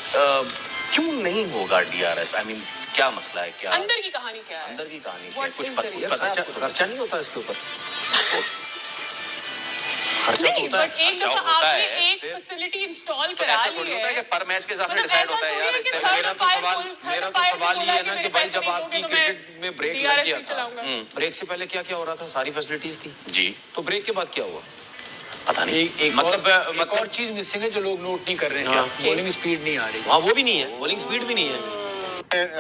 क्यों नहीं होगा DRS? आई मीन क्या मसला है? क्या अंदर की कहानी क्या है? अंदर की कहानी क्या है? कुछ खर्चा नहीं होता इसके ऊपर। खर्चा नहीं, होता है, बट एक दफा आपने एक फैसिलिटी इंस्टॉल करा ली है कि पर मैच के हिसाब से मतलब डिसाइड ऐसा होता है थोड़ी यार। है कि मेरा तो सवाल ये है ना कि भाई जब पैसे आपकी नहीं दोगे तो क्रिकेट में ब्रेक लग DRS गया नहीं था, चलाऊंगा। ब्रेक से पहले क्या क्या हो रहा था? सारी फैसिलिटीज थी जी, तो ब्रेक के बाद क्या हुआ? पता नहीं। एक और चीज मिसिंग है जो लोग नोट नहीं कर रहे हैं। बॉलिंग स्पीड नहीं आ रही। हाँ, वो भी नहीं है, बॉलिंग स्पीड भी नहीं है।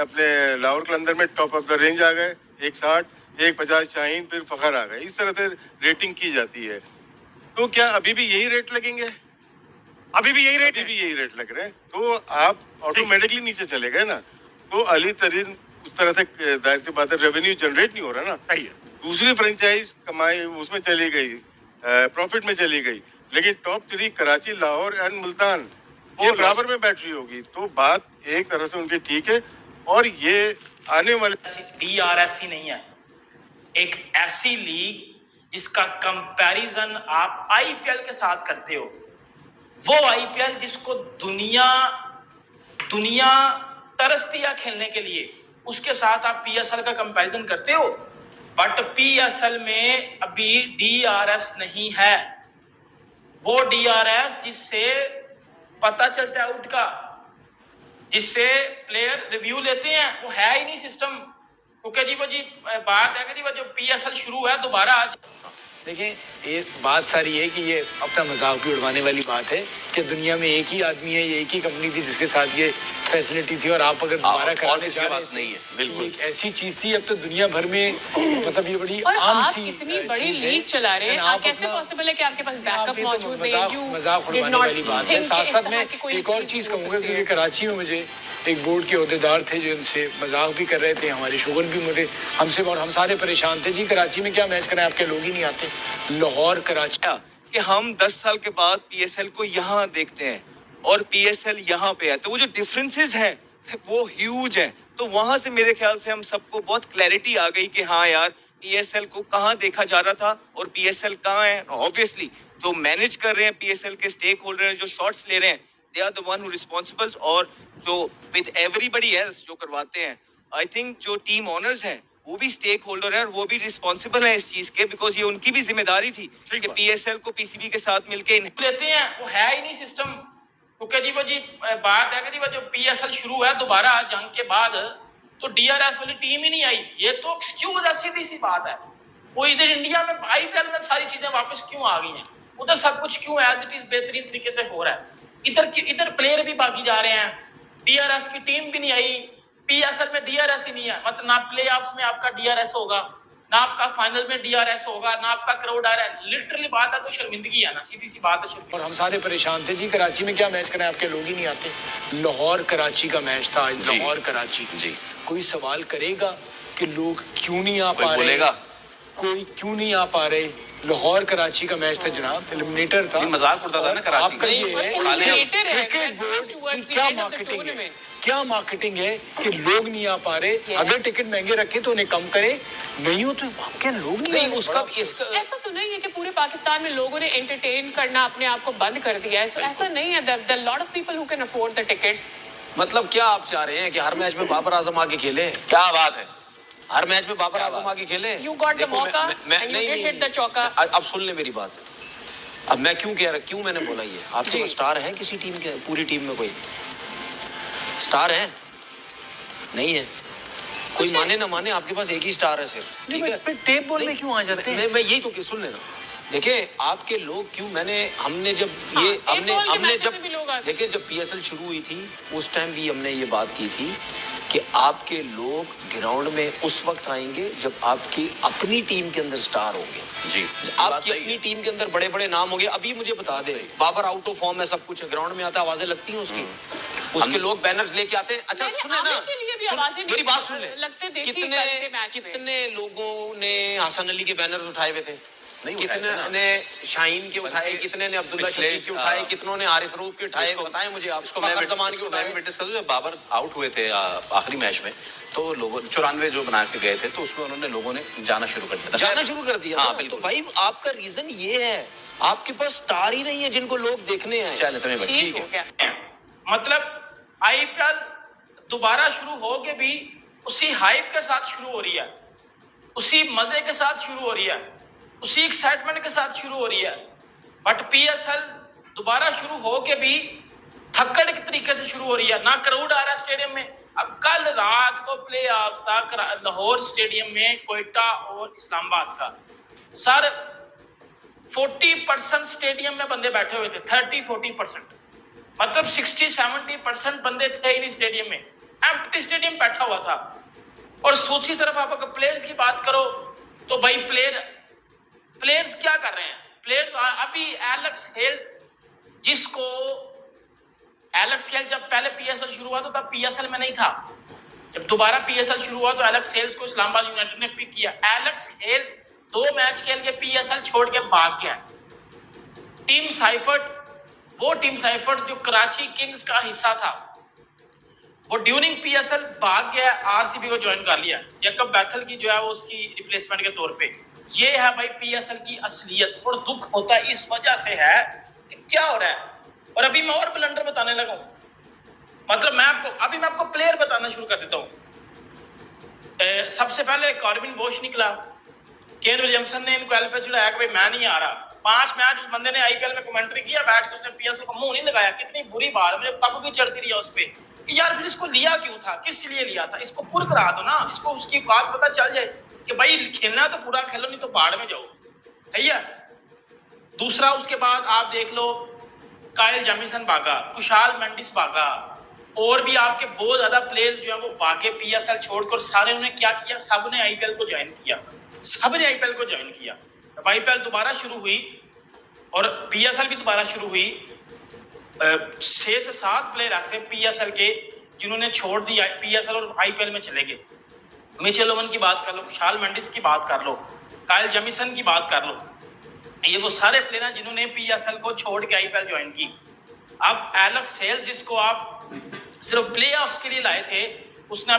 अपने लाहौर कलंदर में टॉप ऑफ द रेंज आ गए, 160, 150 शाहीन, फिर फखर आ गए। इस तरह से रेटिंग की जाती है। तो क्या अभी भी यही रेट लगेंगे? अभी भी यही रेट लग रहे हैं, तो आप ऑटोमेटिकली नीचे चले गए ना। तो अली तरीन उस तरह से जाहिर सी बात है रेवेन्यू जनरेट नहीं हो रहा ना। सही है। दूसरी फ्रेंचाइज कमाई उसमें चली गई, प्रॉफिट में चली गई, लेकिन टॉप 3 कराची, लाहौर एंड मुल्तान ये बराबर में बैटरी होगी। तो बात एक तरह से उनकी ठीक है। और ये आने वाले DRS ही नहीं है, एक ऐसी लीग जिसका कंपैरिजन आप IPL के साथ करते हो। वो IPL जिसको दुनिया तरसती है खेलने के लिए, उसके साथ आप PSL का कंपैरिजन करते हो। बट PSL में अभी DRS नहीं है। वो DRS जिससे पता चलता है आउट का, जिससे प्लेयर रिव्यू लेते हैं, वो है ही नहीं सिस्टम। क्योंकि जी वो जी बात है कि जी वो जो PSL शुरू है दोबारा आज। देखिए, ये बात सारी है कि ये अपना मजाक भी उड़वाने वाली बात है कि दुनिया में एक ही आदमी है, ये एक ही कंपनी थी जिसके साथ ये फैसिलिटी थी, और आप अगर दोबारा कराने जा रहे हैं नहीं है। बिल्कुल एक ऐसी चीज थी। अब तो दुनिया भर में मतलब ये बड़ी और आम आप सी इतनी बड़ी चीज है। लीग चला रहे हैं, आप कैसे अपना- पॉसिबल है कि आपके पास बैकअप आप ये तो मौजूद है? मजाक उड़वाने वाली बात है। साथ साथ में एक और चीज कहूंगा, क्योंकि कराची में मुझे एक बोर्ड के ओहदेदार थे जो उनसे मजाक भी कर रहे थे, हमारे शुगर भी मुझे हमसे, और हम सारे परेशान थे। जी कराची में क्या मैच करें, आपके लोग ही नहीं आते। लाहौर कराची कि हम 10 साल के बाद PSL को यहाँ देखते हैं और PSL यहाँ पे है, तो वो जो डिफरेंसेस हैं वो ह्यूज हैं। तो वहां से मेरे ख्याल से हम सबको बहुत क्लैरिटी आ गई कि हाँ यार, PSL को कहाँ देखा जा रहा था और PSL कहाँ है। ऑब्वियसली जो मैनेज कर रहे हैं PSL के स्टेक होल्डर हैं, जो शॉट्स ले रहे हैं, they are the one who responsible, और जो विद एवरीबडी एल्स जो करवाते हैं, आई थिंक जो टीम ऑनर्स हैं वो भी स्टेक होल्डर है और वो भी रिस्पॉन्सिबल है इस चीज के, बिकॉज ये उनकी भी जिम्मेदारी थी कि PSL को PCB के साथ मिलके लेते हैं, वो है ही नहीं सिस्टम। क्योंकि जी वो जी बात है कि जी वो जो PSL शुरू है दोबारा जंग के बाद, तो DRS वाली टीम ही नहीं आई। ये तो एक्सक्यूज है, सीधी सी बात है। वो इधर इंडिया में IPL में सारी चीजें वापस क्यों आ गई हैं, उधर सब कुछ क्यों एज इट इज बेहतरीन तरीके से हो रहा है। इधर प्लेयर भी बाकी जा रहे हैं, DRS की टीम भी नहीं आई। PSL में DRS ही नहीं है, मतलब ना प्लेऑफ्स में आपका DRS होगा, ना आपका फाइनल में DRS होगा, ना आपका क्राउड आ रहा है। लिटरली बात है तो शर्मिंदगी है ना, सीधी सी बात है शर्मिंदगी। और हम सारे परेशान थे। जी कराची में क्या मैच करें, आपके लोग ही नहीं आते। लाहौर कराची का मैच था आज, लाहौर कराची। जी, कोई सवाल करेगा कि लोग क्यों नहीं आ पा रहे? बोलेगा कोई क्यों नहीं आ पा रहे? लाहौर कराची का मैच था जनाब, एलिमिनेटर था। मजाक उड़ता था ना कराची आपका का। ये है एलिमिनेटर है, क्रिकेट बोर्ड towards की the क्या end of the मार्केटिंग है, tournament. क्या मार्केटिंग है कि लोग नहीं आ पा रहे। अगर टिकट महंगे रखे तो उन्हें कम करे, नहीं हो तो आपके लोग नहीं आ रहे। उसका इसका ऐसा तो नहीं है कि पूरे पाकिस्तान में लोगों ने एंटरटेन करना अपने आप को बंद कर दिया है। सो ऐसा नहीं है। The lot of people who can afford the tickets. मतलब क्या आप चाह रहे हैं कि हर मैच में बाबर आजम आके खेले? क्या बात है? हर मैच में बाबर आजम आके खेले? You got the मौका and you did hit the चौका। अब सुन ले मेरी बात। अब मैं क्यों मैंने बोला ये, आपके पास स्टार है किसी टीम के? पूरी टीम में कोई स्टार है? नहीं है। कोई माने ना माने, आपके पास एक ही स्टार है सिर्फ, ठीक है? टेप बॉल में क्यों आ जाते हैं? मैं यही तो सुन लेना। देखिए आपके लोग क्यों, हमने जब देखिए जब PSL शुरू हुई थी उस टाइम भी हमने ये बात की थी कि आपके लोग ग्राउंड में उस वक्त आएंगे जब आपकी अपनी टीम के अंदर स्टार होंगे। जी, आपकी अपनी टीम के अंदर बड़े बड़े नाम होंगे। अभी मुझे बता दे, बाबर आउट ऑफ फॉर्म है, सब कुछ है, ग्राउंड में आता है, आवाजें लगती हैं उसकी, उसके लोग बैनर्स लेके आते हैं। अच्छा सुने ना, मेरी बात सुन ले। कितने लोगों ने हसन अली के बैनर्स उठाए हुए थे? कितने ने शाहीन के उठाए, कितने ने अब्दुल्ला शकील के उठाए, कितनों ने हारिस रऊफ के उठाए? बताएं मुझे आप। इसको मैं विटनेस कर दूं, जब बाबर आउट हुए थे आखिरी मैच में, तो लोगों 94 जो बना के गए थे, तो उसमें उन्होंने लोगों ने जाना शुरू कर दिया था। हाँ बिल्कुल। तो भाई आपका रीजन ये है, आपके पास स्टार ही नहीं है जिनको लोग देखने हैं। चले तुम्हें ठीक है। मतलब आईपीएल दोबारा शुरू हो के भी उसी हाइप के साथ शुरू हो रही है, उसी मजे के साथ शुरू हो रही है, उसी एक्साइटमेंट के साथ शुरू हो रही है। बट पीएसएल दोबारा शुरू हो के भी थक्कड़ के तरीके से शुरू हो रही है, ना क्राउड आ रहा है स्टेडियम में। अब कल रात को प्ले ऑफ था लाहौर स्टेडियम में कोयटा और इस्लामाबाद का, सर 40% स्टेडियम में बंदे बैठे हुए थे, 30-40%, मतलब 60-70% बंदे थे ही नहीं स्टेडियम में, एम्प्टी स्टेडियम बैठा हुआ था। और दूसरी तरफ आप अगर प्लेयर्स की बात करो तो भाई प्लेयर्स क्या कर रहे हैं? प्लेयर्स अभी एलेक्स हेल्स, जिसको एलेक्स हेल्स जब पहले पीएसएल शुरू हुआ तो तब पीएसएल में नहीं था, जब दोबारा पीएसएल शुरू हुआ तो एलेक्स हेल्स को इस्लामाबाद यूनाइटेड ने पिक किया। एलेक्स हेल्स 2 मैच खेल के पीएसएल छोड़ के भाग गया। टीम साइफर्ट, वो टीम साइफर्ट जो कराची किंग्स का हिस्सा था, वो ड्यूरिंग पीएसएल भाग गया, आरसीबी को ज्वाइन कर लिया, जैकब बैथल की जो है वो उसकी रिप्लेसमेंट के तौर पे। ये है भाई पीएसएल की असलियत, और दुख होता है इस वजह से है कि क्या हो रहा है। और अभी मैं और ब्लंडर बताने लगा हूं, मतलब मैं आपको प्लेयर बताना शुरू कर देता हूं। सबसे पहले कॉर्बिन बोश निकला, केन विलियमसन ने इनको एल पे चढ़ाया कि भाई मैं नहीं आ रहा। 5 मैच उस बंदे ने आईपीएल में कमेंट्री किया, बैठ के उसने पीएसएल को मुंह नहीं लगाया। कितनी बुरी बात, मुझे तब भी चढ़ती रही है उस पर कि यार फिर इसको लिया क्यों था, किस लिए लिया था, इसको पुर करा दो ना, इसको उसकी बात पता चल जाए कि भाई खेलना तो पूरा खेलो, नहीं तो बाढ़ में जाओ। सही है। दूसरा, उसके बाद आप देख लो काइल जेमिसन भागा, कुशाल मेंडिस भागा, और भी आपके बहुत ज्यादा प्लेयर्स जो है वो भागे पीएसएल छोड़कर। सारे उन्हें क्या किया, सब ने आईपीएल को ज्वाइन किया, सब ने आईपीएल को ज्वाइन किया। जब आईपीएल दोबारा शुरू हुई और पीएसएल भी दोबारा शुरू हुई, 6 से 7 प्लेयर ऐसे पीएसएल के जिन्होंने छोड़ दिया पीएसएल और आईपीएल में चले गए। मिचेल ओवन की बात कर लो, कुशाल मेंडिस की बात कर लो, काइल जेमिसन की बात कर लो, ये वो सारे प्लेयर हैं जिन्होंने पीएसएल को छोड़ के आईपीएल ज्वाइन की। अब एलेक्स हेल्स, जिसको आप सिर्फ प्लेऑफ्स के लिए लाए थे, उसने